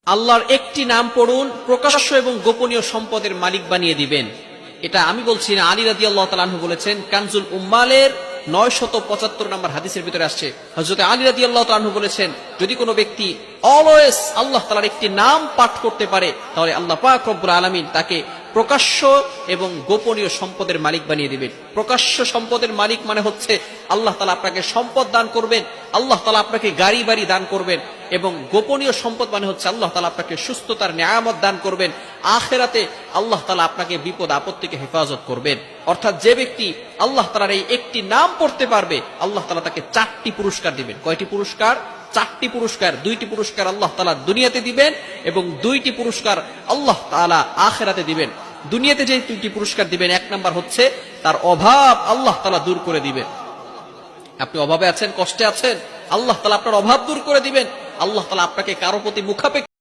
আল্লাহর একটি নাম পড়ুন, প্রকাশ্য এবং গোপনীয় সম্পদের মালিক বানিয়ে দিবেন। এটা আমি বলছি না, আলী রাদিয়াল্লাহু তাআলা আনহু বলেছেন। কানজুল উম্মালের 975 নম্বর হাদিসের ভিতরে আসছে, হযরত আলী রাদিয়াল্লাহু তাআলা আনহু বলেছেন, যদি কোনো ব্যক্তি অলওয়েজ আল্লাহ তাআলার একটি নাম পাঠ করতে পারে, তাহলে আল্লাহ পাক রব্বুল আলামিন তাকে প্রকাশ্য এবং গোপনীয় সম্পদের মালিক বানিয়ে দিবেন। প্রকাশ্য সম্পদের মালিক মানে হচ্ছে আল্লাহ তাআলা আপনাকে সম্পদ দান করবেন, আল্লাহ তাআলা আপনাকে গাড়ি বাড়ি দান করবেন। এবং গোপনীয় সম্পদ মানে হচ্ছে আল্লাহ তাআলা আপনাকে সুস্থতার নিয়ামত দান করবেন। আখিরাতে আল্লাহ তাআলা আপনাকে বিপদ আপদ থেকে হেফাজত করবেন। অর্থাৎ যে ব্যক্তি আল্লাহ তাআলার এই একটি নাম পড়তে পারবে, আল্লাহ তাআলা তাকে 4টি পুরস্কার দিবেন। কয়টি পুরস্কার? 4টি পুরস্কার। 2টি পুরস্কার আল্লাহ তাআলা দুনিয়াতে দিবেন এবং 2টি পুরস্কার আল্লাহ তাআলা আখিরাতে দিবেন। দুনিয়াতে যে 2টি পুরস্কার দিবেন, 1 নাম্বার হচ্ছে তার অভাব আল্লাহ তাআলা দূর করে দিবেন। আপনি অভাবে আছেন, কষ্টে আছেন, আল্লাহ তাআলা আপনার অভাব দূর করে দিবেন। আল্লাহ তাআলা আপনাকে কারো প্রতি মুখাপেক্ষী